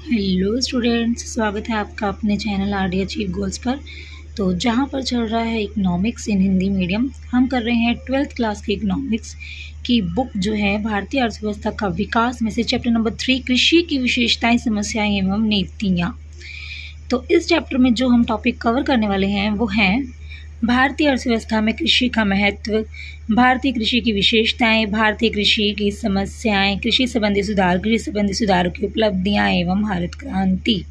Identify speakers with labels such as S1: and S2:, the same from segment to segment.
S1: Hello students, स्वागत है आपका अपने चैनल आरडी अचीव गोल्स पर। तो जहां पर चल रहा है इकोनॉमिक्स इन हिंदी मीडियम, हम कर रहे हैं 12th क्लास की इकोनॉमिक्स की बुक जो है भारतीय अर्थव्यवस्था का विकास में से चैप्टर नंबर 3 कृषि की विशेषताएं, समस्याएं एवं नीतियाँ। तो इस चैप्टर में जो हम टॉपिक कवर करने वाले हैं वो हैं भारतीय अर्थव्यवस्था में कृषि का महत्व, भारतीय कृषि की विशेषताएं, भारतीय कृषि की समस्याएं, कृषि संबंधी सुधार, कृषि संबंधी सुधारों की उपलब्धियां एवं हरित क्रांति।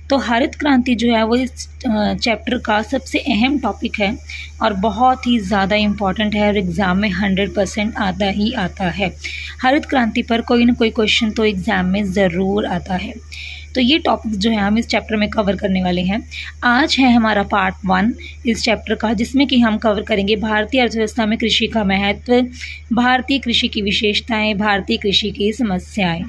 S1: तो हरित क्रांति जो है वो इस चैप्टर का सबसे अहम टॉपिक है और बहुत ही ज़्यादा इम्पॉर्टेंट है और एग्ज़ाम में 100% आता ही आता है। हरित क्रांति पर कोई ना कोई क्वेश्चन तो एग्ज़ाम में ज़रूर आता है। तो ये टॉपिक जो है हम इस चैप्टर में कवर करने वाले हैं। आज है हमारा पार्ट 1 इस चैप्टर का, जिसमें कि हम कवर करेंगे भारतीय अर्थव्यवस्था में कृषि का महत्व, भारतीय कृषि की विशेषताएं, भारतीय कृषि की समस्याएं।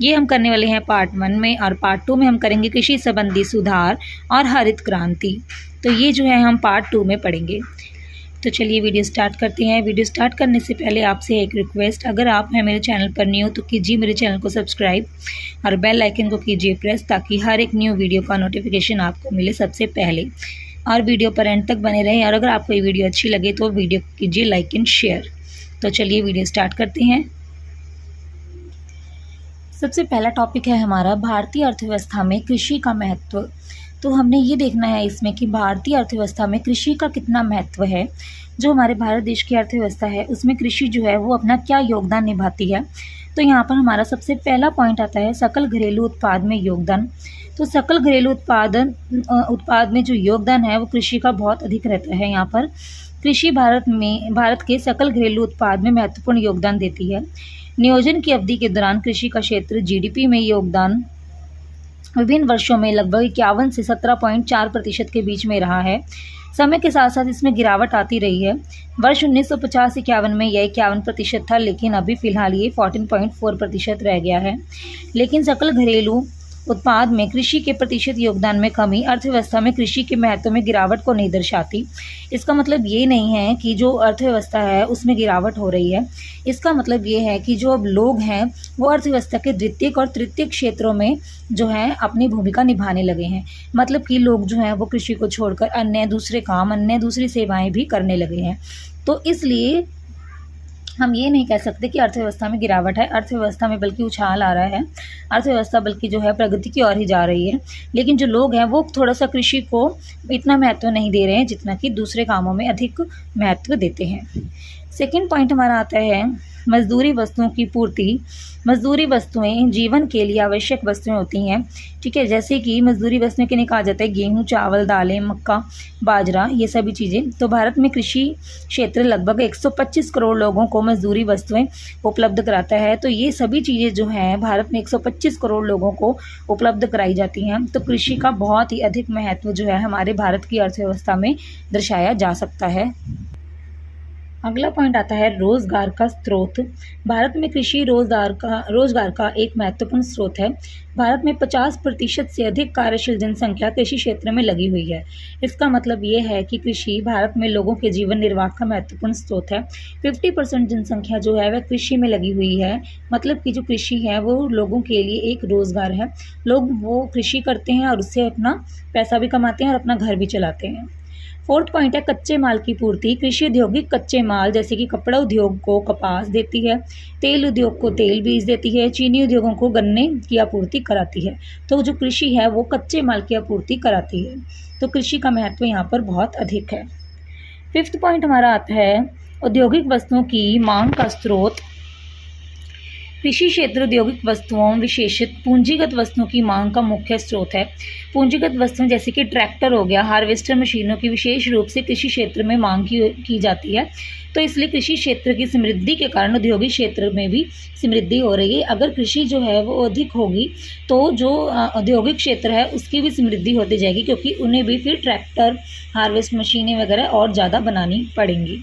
S1: ये हम करने वाले हैं पार्ट 1 में, और पार्ट 2 में हम करेंगे कृषि संबंधी सुधार और हरित क्रांति। तो ये जो है हम पार्ट 2 में पढ़ेंगे। तो चलिए वीडियो स्टार्ट करते हैं। वीडियो स्टार्ट करने से पहले आपसे एक रिक्वेस्ट, अगर आप हैं मेरे चैनल पर न्यू तो कीजिए मेरे चैनल को सब्सक्राइब और बेल आइकन को कीजिए प्रेस, ताकि हर एक न्यू वीडियो का नोटिफिकेशन आपको मिले सबसे पहले। और वीडियो पर एंड तक बने रहें, और अगर आपको ये वीडियो अच्छी लगे तो वीडियो को कीजिए लाइक एंड शेयर। तो चलिए वीडियो स्टार्ट करते हैं। सबसे पहला टॉपिक है हमारा भारतीय अर्थव्यवस्था में कृषि का महत्व। तो हमने ये देखना है इसमें कि भारतीय अर्थव्यवस्था में कृषि का कितना महत्व है। जो हमारे भारत देश की अर्थव्यवस्था है उसमें कृषि जो है वो अपना क्या योगदान निभाती है। तो यहाँ पर हमारा सबसे पहला पॉइंट आता है सकल घरेलू उत्पाद में योगदान। तो सकल घरेलू उत्पाद में जो योगदान है वो कृषि का बहुत अधिक रहता है। यहाँ पर कृषि भारत के सकल घरेलू उत्पाद में महत्वपूर्ण योगदान देती है। नियोजन की अवधि के दौरान कृषि का क्षेत्र जीडीपी में योगदान विभिन्न वर्षों में लगभग 51 से 17.4% के बीच में रहा है। समय के साथ साथ इसमें गिरावट आती रही है। वर्ष 1950-51 में यह 51% था, लेकिन अभी फिलहाल ये 14.4% रह गया है। लेकिन सकल घरेलू उत्पाद में कृषि के प्रतिशत योगदान में कमी अर्थव्यवस्था में कृषि के महत्व में गिरावट को नहीं दर्शाती। इसका मतलब ये नहीं है कि जो अर्थव्यवस्था है उसमें गिरावट हो रही है। इसका मतलब ये है कि जो अब लोग हैं वो अर्थव्यवस्था के द्वितीयक और तृतीयक क्षेत्रों में जो है अपनी भूमिका निभाने लगे हैं। मतलब कि लोग जो हैं वो कृषि को छोड़कर अन्य दूसरे काम, अन्य दूसरी सेवाएं भी करने लगे हैं। तो इसलिए हम ये नहीं कह सकते कि अर्थव्यवस्था में गिरावट है। अर्थव्यवस्था में बल्कि उछाल आ रहा है। अर्थव्यवस्था बल्कि जो है प्रगति की ओर ही जा रही है। लेकिन जो लोग हैं वो थोड़ा सा कृषि को इतना महत्व नहीं दे रहे हैं जितना कि दूसरे कामों में अधिक महत्व देते हैं। सेकेंड पॉइंट हमारा आता है मजदूरी वस्तुओं की पूर्ति। मजदूरी वस्तुएं जीवन के लिए आवश्यक वस्तुएं होती हैं, ठीक है। जैसे कि मजदूरी वस्तुएं किन्हें कहा जाता है, गेहूं, चावल, दालें, मक्का, बाजरा, ये सभी चीज़ें। तो भारत में कृषि क्षेत्र लगभग 125 करोड़ लोगों को मजदूरी वस्तुएं उपलब्ध कराता है। तो ये सभी चीज़ें जो हैं भारत में 125 करोड़ लोगों को उपलब्ध कराई जाती हैं। तो कृषि का बहुत ही अधिक महत्व जो है हमारे भारत की अर्थव्यवस्था में दर्शाया जा सकता है। अगला पॉइंट आता है रोजगार का स्रोत। भारत में कृषि रोजगार का एक महत्वपूर्ण स्रोत है। भारत में 50% से अधिक कार्यशील जनसंख्या कृषि क्षेत्र में लगी हुई है। इसका मतलब ये है कि कृषि भारत में लोगों के जीवन निर्वाह का महत्वपूर्ण स्रोत है। 50% जनसंख्या जो है वह कृषि में लगी हुई है। मतलब कि जो कृषि है वो लोगों के लिए एक रोजगार है। लोग वो कृषि करते हैं और उससे अपना पैसा भी कमाते हैं और अपना घर भी चलाते हैं। फोर्थ पॉइंट है कच्चे माल की पूर्ति। कृषि औद्योगिक कच्चे माल जैसे कि कपड़ा उद्योग को कपास देती है, तेल उद्योग को तेल बीज देती है, चीनी उद्योगों को गन्ने की आपूर्ति कराती है। तो जो कृषि है वो कच्चे माल की आपूर्ति कराती है। तो कृषि का महत्व यहाँ पर बहुत अधिक है। फिफ्थ पॉइंट हमारा आता है औद्योगिक वस्तुओं की मांग का स्रोत। कृषि क्षेत्र औद्योगिक वस्तुओं विशेषित पूंजीगत वस्तुओं की मांग का मुख्य स्रोत है। पूंजीगत वस्तुएं जैसे कि ट्रैक्टर हो गया, हार्वेस्टर मशीनों की विशेष रूप से कृषि क्षेत्र में मांग की जाती है। तो इसलिए कृषि क्षेत्र की समृद्धि के कारण औद्योगिक क्षेत्र में भी समृद्धि हो रही है। अगर कृषि जो है वो अधिक होगी तो जो औद्योगिक क्षेत्र है उसकी भी समृद्धि होती जाएगी, क्योंकि उन्हें भी फिर ट्रैक्टर, हार्वेस्ट मशीनें वगैरह और ज़्यादा बनानी पड़ेंगी।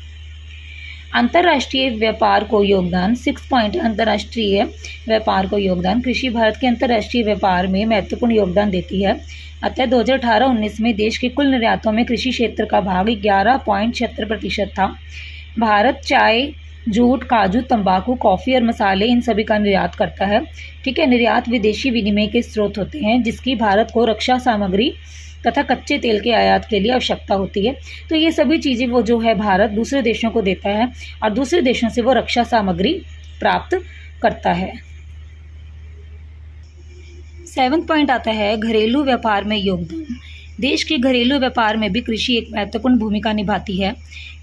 S1: अंतर्राष्ट्रीय व्यापार को योगदान। 6 पॉइंट अंतर्राष्ट्रीय व्यापार को योगदान। कृषि भारत के अंतर्राष्ट्रीय व्यापार में महत्वपूर्ण योगदान देती है। अतः 2018-19 में देश के कुल निर्यातों में कृषि क्षेत्र का भाग 11.76% था। भारत चाय, जूट, काजू, तंबाकू, कॉफ़ी और मसाले इन सभी का निर्यात करता है। ठीक है, निर्यात विदेशी विनिमय के स्रोत होते हैं जिसकी भारत को रक्षा सामग्री तथा कच्चे तेल के आयात के लिए आवश्यकता होती है। तो ये सभी चीज़ें वो जो है भारत दूसरे देशों को देता है और दूसरे देशों से वो रक्षा सामग्री प्राप्त करता है। 7वां पॉइंट आता है घरेलू व्यापार में योगदान। देश के घरेलू व्यापार में भी कृषि एक महत्वपूर्ण भूमिका निभाती है।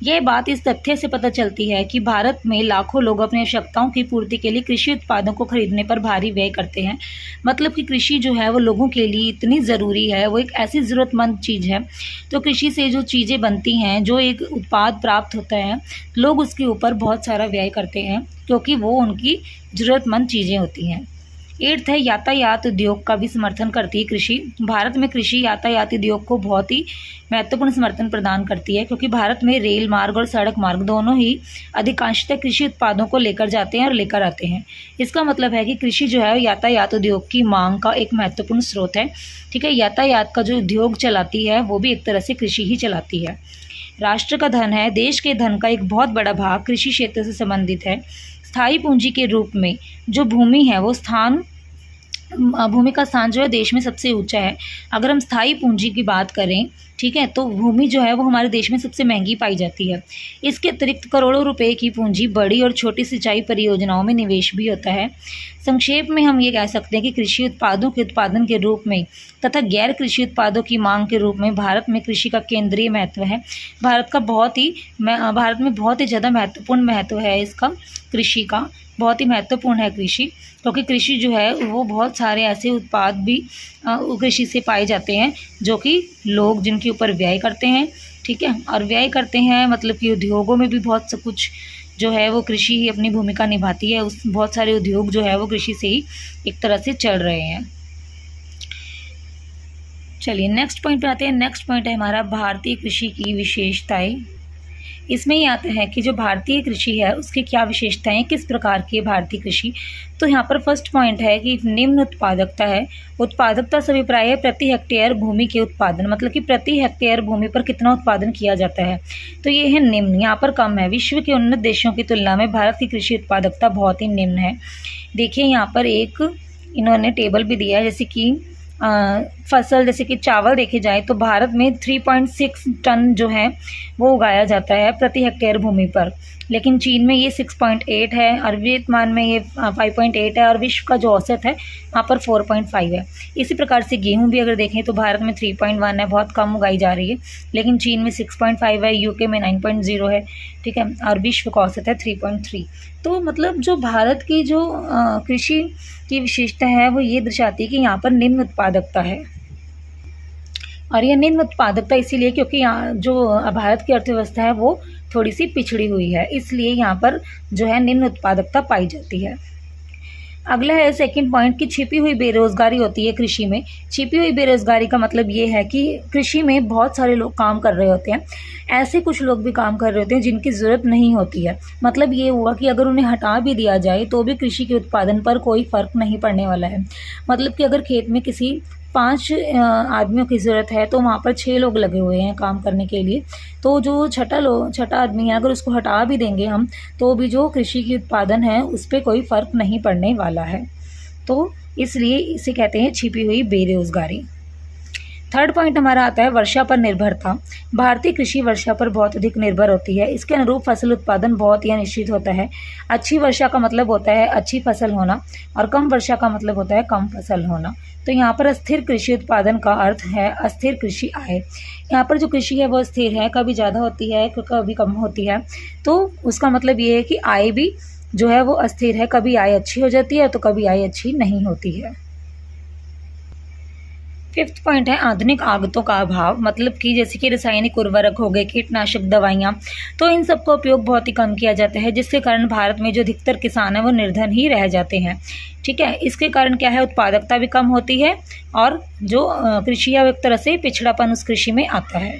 S1: यह बात इस तथ्य से पता चलती है कि भारत में लाखों लोग अपनी आवश्यकताओं की पूर्ति के लिए कृषि उत्पादों को खरीदने पर भारी व्यय करते हैं। मतलब कि कृषि जो है वो लोगों के लिए इतनी ज़रूरी है, वो एक ऐसी ज़रूरतमंद चीज़ है। तो कृषि से जो चीज़ें बनती हैं, जो एक उत्पाद प्राप्त होता है, लोग उसके ऊपर बहुत सारा व्यय करते हैं क्योंकि वो उनकी ज़रूरतमंद चीज़ें होती हैं। 8 है यातायात उद्योग का भी समर्थन करती है कृषि। भारत में कृषि यातायात उद्योग को बहुत ही महत्वपूर्ण समर्थन प्रदान करती है क्योंकि भारत में रेल मार्ग और सड़क मार्ग दोनों ही अधिकांशतः कृषि उत्पादों को लेकर जाते हैं और लेकर आते हैं। इसका मतलब है कि कृषि जो है यातायात उद्योग की मांग का एक महत्वपूर्ण स्रोत है। ठीक है, यातायात का जो उद्योग चलाती है वो भी एक तरह से कृषि ही चलाती है। राष्ट्र का धन है। देश के धन का एक बहुत बड़ा भाग कृषि क्षेत्र से संबंधित है। स्थायी पूंजी के रूप में जो भूमि है वो भूमि का स्थान जो है देश में सबसे ऊंचा है। अगर हम स्थायी पूंजी की बात करें, ठीक है, तो भूमि जो है वो हमारे देश में सबसे महंगी पाई जाती है। इसके अतिरिक्त करोड़ों रुपए की पूंजी बड़ी और छोटी सिंचाई परियोजनाओं में निवेश भी होता है। संक्षेप में हम ये कह सकते हैं कि कृषि उत्पादों के उत्पादन के रूप में तथा गैर कृषि उत्पादों की मांग के रूप में भारत में कृषि का केंद्रीय महत्व है। भारत में बहुत ही ज़्यादा महत्वपूर्ण महत्व है इसका, कृषि का बहुत ही महत्वपूर्ण है कृषि, क्योंकि कृषि जो है वो बहुत सारे ऐसे उत्पाद भी कृषि से पाए जाते हैं जो कि लोग जिनके ऊपर व्यय करते हैं। ठीक है, और व्यय करते हैं मतलब कि उद्योगों में भी बहुत सब कुछ जो है वो कृषि ही अपनी भूमिका निभाती है। उस बहुत सारे उद्योग जो है वो कृषि से ही एक तरह से चल रहे हैं। चलिए नेक्स्ट पॉइंट पे आते हैं। नेक्स्ट पॉइंट है हमारा भारतीय कृषि की विशेषताएं। इसमें ये आता है कि जो भारतीय कृषि है उसकी क्या विशेषताएं, किस प्रकार की है भारतीय कृषि। तो यहाँ पर फर्स्ट पॉइंट है कि निम्न उत्पादकता है। उत्पादकता से अभिप्राय है प्रति हेक्टेयर भूमि के उत्पादन, मतलब कि प्रति हेक्टेयर भूमि पर कितना उत्पादन किया जाता है। तो ये है निम्न, यहाँ पर कम है। विश्व के उन्नत देशों की तुलना में भारत की कृषि उत्पादकता बहुत ही निम्न है। देखिए यहाँ पर एक इन्होंने टेबल भी दिया है, जैसे कि फसल जैसे कि चावल देखे जाए तो भारत में 3.6 टन जो है वो उगाया जाता है प्रति हेक्टेयर भूमि पर, लेकिन चीन में ये 6.8 है और वियतनाम में ये 5.8 है और विश्व का जो औसत है वहाँ पर 4.5 है। इसी प्रकार से गेहूं भी अगर देखें तो भारत में 3.1 है, बहुत कम उगाई जा रही है, लेकिन चीन में 6.5 है, यूके में 9.0 है। ठीक है, और विश्व का औसत है 3.3। तो मतलब जो भारत की जो कृषि की विशेषता है वो ये दर्शाती है कि यहाँ पर निम्न उत्पादकता है। और यह निम्न उत्पादकता इसीलिए क्योंकि यहाँ जो भारत की अर्थव्यवस्था है वो थोड़ी सी पिछड़ी हुई है, इसलिए यहाँ पर जो है निम्न उत्पादकता पाई जाती है। अगला है सेकंड पॉइंट कि छिपी हुई बेरोजगारी होती है कृषि में। छिपी हुई बेरोजगारी का मतलब ये है कि कृषि में बहुत सारे लोग काम कर रहे होते हैं, ऐसे कुछ लोग भी काम कर रहे होते हैं जिनकी ज़रूरत नहीं होती है। मतलब ये हुआ कि अगर उन्हें हटा भी दिया जाए तो भी कृषि के उत्पादन पर कोई फ़र्क नहीं पड़ने वाला है। मतलब कि अगर खेत में किसी 5 आदमियों की ज़रूरत है तो वहाँ पर 6 लोग लगे हुए हैं काम करने के लिए, तो जो छठा आदमी है अगर उसको हटा भी देंगे हम तो भी जो कृषि की उत्पादन है उस पर कोई फ़र्क नहीं पड़ने वाला है। तो इसलिए इसे कहते हैं छिपी हुई बेरोजगारी। थर्ड पॉइंट हमारा आता है वर्षा पर निर्भरता। भारतीय कृषि वर्षा पर बहुत अधिक निर्भर होती है। इसके अनुरूप फसल उत्पादन बहुत ही अनिश्चित होता है। अच्छी वर्षा का मतलब होता है अच्छी फसल होना और कम वर्षा का मतलब होता है कम फसल होना। तो यहाँ पर अस्थिर कृषि उत्पादन का अर्थ है अस्थिर कृषि आय। यहाँ पर जो कृषि है वो स्थिर है, कभी ज़्यादा होती है कभी कम होती है। तो उसका मतलब ये है कि आय भी जो है वो अस्थिर है, कभी आय अच्छी हो जाती है तो कभी आय अच्छी नहीं होती है। फिफ्थ पॉइंट है आधुनिक आगतों का अभाव। मतलब कि जैसे कि रासायनिक उर्वरक हो गए, कीटनाशक दवाइयाँ, तो इन सब का उपयोग बहुत ही कम किया जाता है, जिसके कारण भारत में जो अधिकतर किसान है वो निर्धन ही रह जाते हैं। ठीक है, इसके कारण क्या है उत्पादकता भी कम होती है और जो कृषि है वो एक तरह से पिछड़ापन उस कृषि में आता है।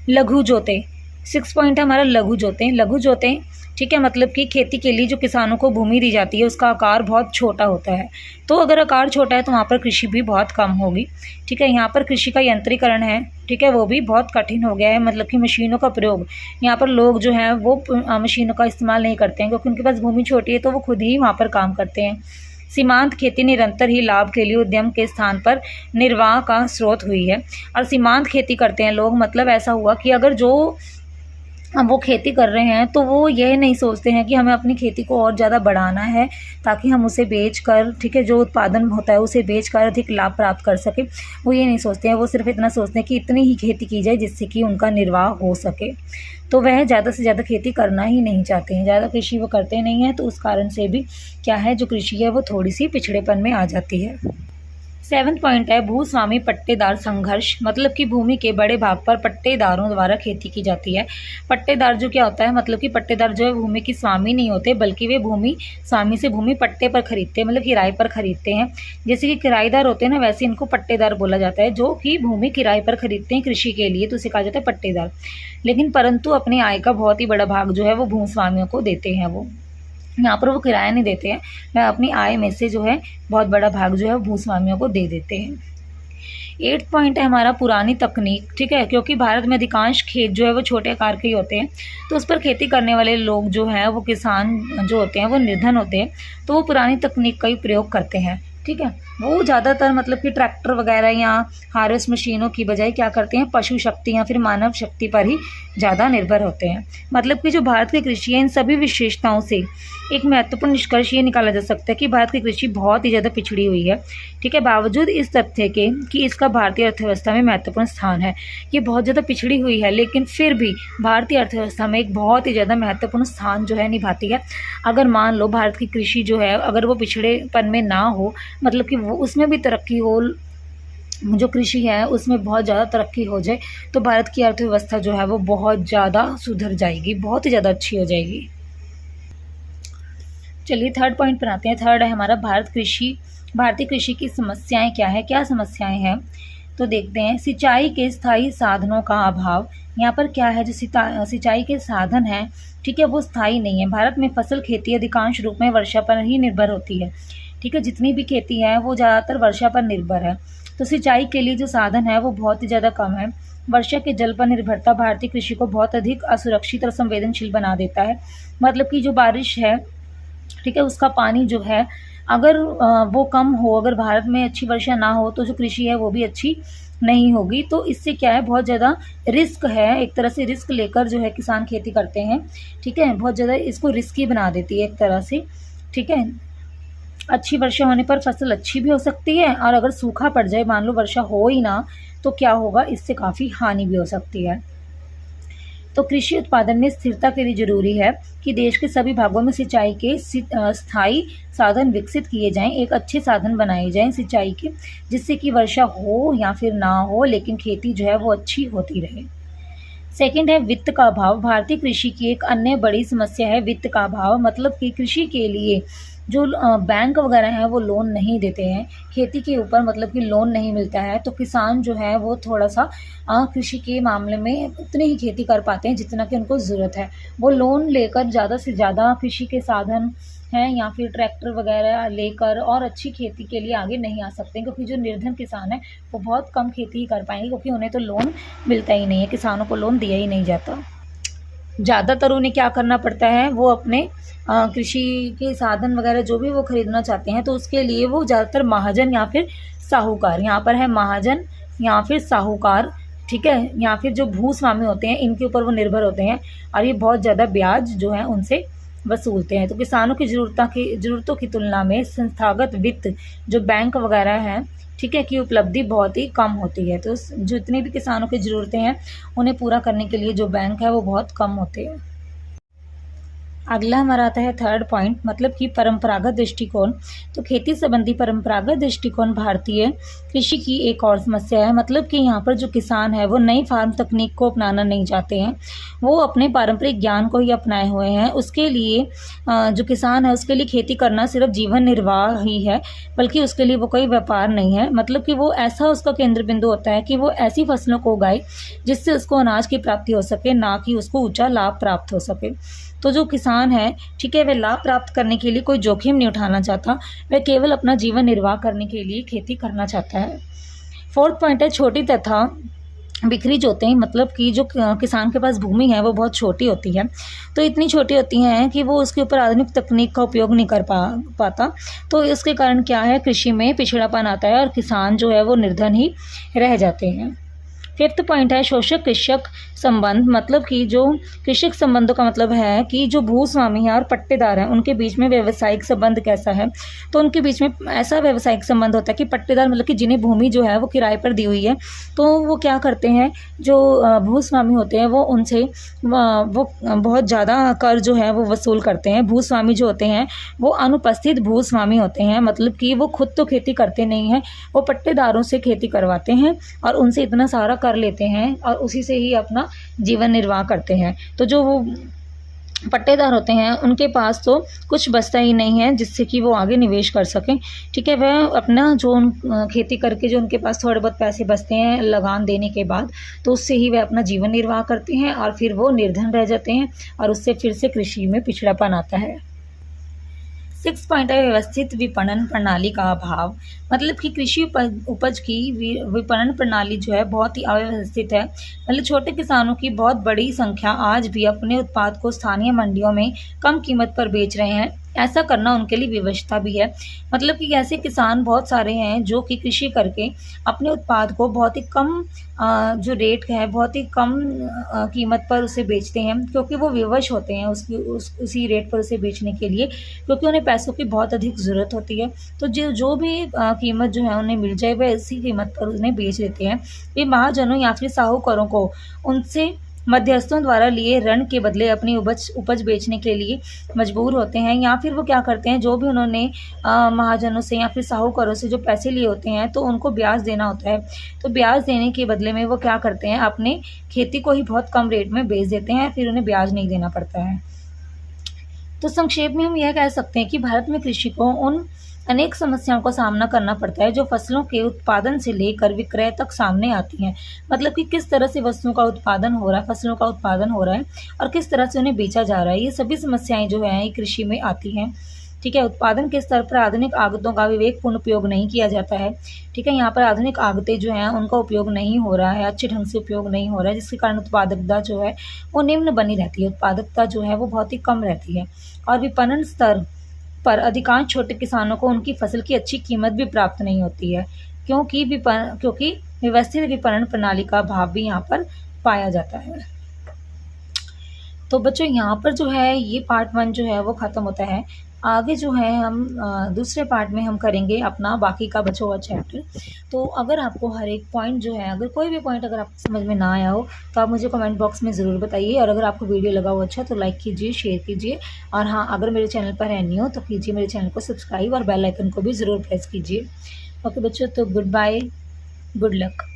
S1: लघु जोते 6 पॉइंट है हमारा लघु जोतें। लघु जोतें, ठीक है, मतलब कि खेती के लिए जो किसानों को भूमि दी जाती है उसका आकार बहुत छोटा होता है। तो अगर आकार छोटा है तो वहाँ पर कृषि भी बहुत कम होगी। ठीक है, यहाँ पर कृषि का यंत्रीकरण है, ठीक है, वो भी बहुत कठिन हो गया है। मतलब कि मशीनों का प्रयोग, यहाँ पर लोग जो हैं वो मशीनों का इस्तेमाल नहीं करते हैं क्योंकि उनके पास भूमि छोटी है, तो वो खुद ही वहाँ पर काम करते हैं। सीमांत खेती निरंतर ही लाभ के लिए उद्यम के स्थान पर निर्वाह का स्रोत हुई है। और सीमांत खेती करते हैं लोग, मतलब ऐसा हुआ कि अगर जो अब वो खेती कर रहे हैं तो वो यह नहीं सोचते हैं कि हमें अपनी खेती को और ज़्यादा बढ़ाना है ताकि हम उसे बेच कर, ठीक है, जो उत्पादन होता है उसे बेच कर अधिक लाभ प्राप्त कर सके। वो ये नहीं सोचते हैं, वो सिर्फ इतना सोचते हैं कि इतनी ही खेती की जाए जिससे कि उनका निर्वाह हो सके। तो वह ज़्यादा से ज़्यादा खेती करना ही नहीं चाहते हैं, ज़्यादा कृषि वो करते नहीं हैं। तो उस कारण से भी क्या है, जो कृषि है वो थोड़ी सी पिछड़ेपन में आ जाती है। 7 पॉइंट है भूस्वामी पट्टेदार संघर्ष। मतलब कि भूमि के बड़े भाग पर पट्टेदारों द्वारा खेती की जाती है। पट्टेदार जो क्या होता है, मतलब कि पट्टेदार जो है भूमि की स्वामी नहीं होते, बल्कि वे भूमि स्वामी से भूमि पट्टे पर खरीदते हैं, मतलब किराए पर खरीदते हैं। जैसे कि किराएदार होते हैं ना, वैसे इनको पट्टेदार बोला जाता है, जो कि भूमि किराए पर खरीदते हैं कृषि के लिए, तो उसे कहा जाता है पट्टेदार। लेकिन परंतु अपनी आय का बहुत ही बड़ा भाग जो है वो भूस्वामियों को देते हैं। वो यहाँ पर वो किराया नहीं देते हैं, वह अपनी आय में से जो है बहुत बड़ा भाग जो है भूस्वामियों को दे देते हैं। 8 पॉइंट है हमारा पुरानी तकनीक। ठीक है, क्योंकि भारत में अधिकांश खेत जो है वो छोटे आकार के ही होते हैं, तो उस पर खेती करने वाले लोग जो हैं वो किसान जो होते हैं वो निर्धन होते हैं, तो वो पुरानी तकनीक का ही प्रयोग करते हैं। ठीक है, वो ज़्यादातर मतलब कि ट्रैक्टर वगैरह या हार्वेस्ट मशीनों की बजाय क्या करते हैं, पशु शक्ति या फिर मानव शक्ति पर ही ज़्यादा निर्भर होते हैं। मतलब कि जो भारत की कृषि है, इन सभी विशेषताओं से एक महत्वपूर्ण निष्कर्ष ये निकाला जा सकता है कि भारत की कृषि बहुत ही ज़्यादा पिछड़ी हुई है। ठीक है, बावजूद इस तथ्य के कि इसका भारतीय अर्थव्यवस्था में महत्वपूर्ण स्थान है, ये बहुत ज़्यादा पिछड़ी हुई है, लेकिन फिर भी भारतीय अर्थव्यवस्था में एक बहुत ही ज़्यादा महत्वपूर्ण स्थान जो है निभाती है। अगर मान लो भारत की कृषि जो है अगर वो पिछड़ेपन में ना हो, मतलब कि वो उसमें भी तरक्की हो, जो कृषि है उसमें बहुत ज़्यादा तरक्की हो जाए, तो भारत की अर्थव्यवस्था जो है वो बहुत ज़्यादा सुधर जाएगी, बहुत ही ज़्यादा अच्छी हो जाएगी। चलिए थर्ड पॉइंट पर आते हैं। थर्ड है हमारा भारतीय कृषि की समस्याएं क्या है, क्या समस्याएं हैं, तो देखते हैं। सिंचाई के स्थायी साधनों का अभाव। यहाँ पर क्या है, जो सिंचाई के साधन हैं, ठीक है, वो स्थायी नहीं है। भारत में फसल खेती अधिकांश रूप में वर्षा पर ही निर्भर होती है। ठीक है, जितनी भी खेती है वो ज़्यादातर वर्षा पर निर्भर है, तो सिंचाई के लिए जो साधन है वो बहुत ही ज़्यादा कम है। वर्षा के जल पर निर्भरता भारतीय कृषि को बहुत अधिक असुरक्षित और संवेदनशील बना देता है। मतलब कि जो बारिश है, ठीक है, उसका पानी जो है अगर वो कम हो, अगर भारत में अच्छी वर्षा ना हो, तो जो कृषि है वो भी अच्छी नहीं होगी। तो इससे क्या है, बहुत ज़्यादा रिस्क है, एक तरह से रिस्क लेकर जो है किसान खेती करते हैं। ठीक है, बहुत ज़्यादा इसको रिस्की बना देती है एक तरह से। ठीक है, अच्छी वर्षा होने पर फसल अच्छी भी हो सकती है, और अगर सूखा पड़ जाए, मान लो वर्षा हो ही ना, तो क्या होगा, इससे काफ़ी हानि भी हो सकती है। तो कृषि उत्पादन में स्थिरता के लिए जरूरी है कि देश के सभी भागों में सिंचाई के स्थायी साधन विकसित किए जाएं, एक अच्छे साधन बनाए जाएं सिंचाई के, जिससे कि वर्षा हो या फिर ना हो, लेकिन खेती जो है वो अच्छी होती रहे। सेकंड है वित्त का अभाव। भारतीय कृषि की एक अन्य बड़ी समस्या है वित्त का अभाव। मतलब कि कृषि के लिए जो बैंक वगैरह हैं वो लोन नहीं देते हैं, खेती के ऊपर मतलब कि लोन नहीं मिलता है, तो किसान जो है वो थोड़ा सा कृषि के मामले में उतनी ही खेती कर पाते हैं जितना कि उनको ज़रूरत है। वो लोन लेकर ज़्यादा से ज़्यादा कृषि के साधन हैं या फिर ट्रैक्टर वगैरह लेकर और अच्छी खेती के लिए आगे नहीं आ सकते, क्योंकि जो निर्धन किसान है वो बहुत कम खेती ही कर पाएंगे, क्योंकि उन्हें तो लोन मिलता ही नहीं है, किसानों को लोन दिया ही नहीं जाता। ज़्यादातर उन्हें क्या करना पड़ता है, वो अपने कृषि के साधन वगैरह जो भी वो खरीदना चाहते हैं, तो उसके लिए वो ज़्यादातर महाजन या फिर साहूकार, यहाँ पर है महाजन या फिर साहूकार, ठीक है, या फिर जो भूस्वामी होते हैं इनके ऊपर वो निर्भर होते हैं, और ये बहुत ज़्यादा ब्याज जो है उनसे वसूलते हैं। तो किसानों की ज़रूरतों की तुलना में संस्थागत वित्त जो बैंक वगैरह हैं, ठीक है, की उपलब्धि बहुत ही कम होती है। तो जितनी भी किसानों की ज़रूरतें हैं उन्हें पूरा करने के लिए जो बैंक है वो बहुत कम होते हैं। अगला हमारा आता है थर्ड पॉइंट, मतलब कि परंपरागत दृष्टिकोण। तो खेती संबंधी परंपरागत दृष्टिकोण भारतीय कृषि की एक और समस्या है। मतलब कि यहाँ पर जो किसान है वो नई फार्म तकनीक को अपनाना नहीं चाहते हैं, वो अपने पारंपरिक ज्ञान को ही अपनाए हुए हैं। उसके लिए जो किसान है उसके लिए खेती करना सिर्फ जीवन निर्वाह ही है, बल्कि उसके लिए वो कोई व्यापार नहीं है। मतलब कि वो ऐसा उसका केंद्र बिंदु होता है कि वो ऐसी फसलों को उगाए जिससे उसको अनाज की प्राप्ति हो सके, ना कि उसको ऊंचा लाभ प्राप्त हो सके। तो जो किसान है, ठीक है, वह लाभ प्राप्त करने के लिए कोई जोखिम नहीं उठाना चाहता, वह केवल अपना जीवन निर्वाह करने के लिए खेती करना चाहता है। फोर्थ पॉइंट है छोटी तथा बिखरी जोतें। मतलब कि जो किसान के पास भूमि है वो बहुत छोटी होती है, तो इतनी छोटी होती हैं कि वो उसके ऊपर आधुनिक तकनीक का उपयोग नहीं कर पाता। तो इसके कारण क्या है, कृषि में पिछड़ापन आता है और किसान जो है वो निर्धन ही रह जाते हैं। फिफ्थ पॉइंट है शोषक कृषक संबंध। मतलब कि जो कृषक संबंधों का मतलब है कि जो भूस्वामी है और पट्टेदार हैं उनके बीच में व्यावसायिक संबंध कैसा है। तो उनके बीच में ऐसा व्यावसायिक संबंध होता है कि पट्टेदार मतलब कि जिन्हें भूमि जो है वो किराए पर दी हुई है, तो वो क्या करते हैं, जो भूस्वामी होते हैं वो उनसे वो बहुत ज़्यादा कर जो है वो वसूल करते हैं। भूस्वामी जो होते हैं वो अनुपस्थित भूस्वामी होते हैं। मतलब कि वो खुद तो खेती करते नहीं हैं, वो पट्टेदारों से खेती करवाते हैं और उनसे इतना सारा कर लेते हैं और उसी से ही अपना जीवन निर्वाह करते हैं। तो जो वो पट्टेदार होते हैं उनके पास तो कुछ बचता ही नहीं है जिससे कि वो आगे निवेश कर सकें। ठीक है, वह अपना जो खेती करके जो उनके पास थोड़े बहुत पैसे बचते हैं लगान देने के बाद, तो उससे ही वह अपना जीवन निर्वाह करते हैं और फिर वो निर्धन रह जाते हैं और उससे फिर से कृषि में पिछड़ापन आता है। 6 पॉइंट है व्यवस्थित विपणन प्रणाली का अभाव। मतलब कि कृषि उपज की विपणन प्रणाली जो है बहुत ही अव्यवस्थित है। मतलब छोटे किसानों की बहुत बड़ी संख्या आज भी अपने उत्पाद को स्थानीय मंडियों में कम कीमत पर बेच रहे हैं। ऐसा करना उनके लिए विवशता भी है। मतलब कि ऐसे किसान बहुत सारे हैं जो कि कृषि करके अपने उत्पाद को बहुत ही कम जो रेट है बहुत ही कम कीमत पर उसे बेचते हैं, क्योंकि वो विवश होते हैं उसी रेट पर उसे बेचने के लिए, क्योंकि उन्हें पैसों की बहुत अधिक ज़रूरत होती है। तो जो भी कीमत जो है उन्हें मिल जाए वह इसी कीमत पर उन्हें बेच देते हैं। वे महाजनों या फिर साहूकारों को उनसे मध्यस्थों द्वारा लिए ऋण के बदले अपनी उपज बेचने के लिए मजबूर होते हैं, या फिर वो क्या करते हैं, जो भी उन्होंने महाजनों से या फिर साहूकारों से जो पैसे लिए होते हैं तो उनको ब्याज देना होता है। तो ब्याज देने के बदले में वो क्या करते हैं, अपने खेती को ही बहुत कम रेट में बेच देते हैं, फिर उन्हें ब्याज नहीं देना पड़ता है। तो संक्षेप में हम यह कह सकते हैं कि भारत में कृषि को उन अनेक समस्याओं का सामना करना पड़ता है जो फसलों के उत्पादन से लेकर विक्रय तक सामने आती हैं। मतलब कि किस तरह से वस्तुओं का उत्पादन हो रहा है, फसलों का उत्पादन हो रहा है और किस तरह से उन्हें बेचा जा रहा है, ये सभी समस्याएं जो हैं ये कृषि में आती हैं। ठीक है, उत्पादन के स्तर पर आधुनिक आगतों का विवेकपूर्ण उपयोग नहीं किया जाता है। ठीक है, यहाँ पर आधुनिक आगतें जो हैं उनका उपयोग नहीं हो रहा है, अच्छे ढंग से उपयोग नहीं हो रहा है, जिसके कारण उत्पादकता जो है वो निम्न बनी रहती है, उत्पादकता जो है वो बहुत ही कम रहती है। और विपणन स्तर पर अधिकांश छोटे किसानों को उनकी फसल की अच्छी कीमत भी प्राप्त नहीं होती है, क्योंकि व्यवस्थित विपणन प्रणाली का अभाव भी यहाँ पर पाया जाता है। तो बच्चों यहाँ पर जो है ये पार्ट 1 जो है वो ख़त्म होता है। आगे जो है हम दूसरे पार्ट में हम करेंगे अपना बाकी का बचा हुआ चैप्टर। तो अगर आपको हर एक पॉइंट जो है, अगर कोई भी पॉइंट अगर आपको समझ में ना आया हो तो आप मुझे कमेंट बॉक्स में ज़रूर बताइए। और अगर आपको वीडियो लगा हो अच्छा तो लाइक कीजिए, शेयर कीजिए, और हाँ, अगर मेरे चैनल पर नहीं हो तो कीजिए मेरे चैनल को सब्सक्राइब और बेल आइकन को भी ज़रूर प्रेस कीजिए। ओके बच्चों, तो गुड बाय, गुड लक।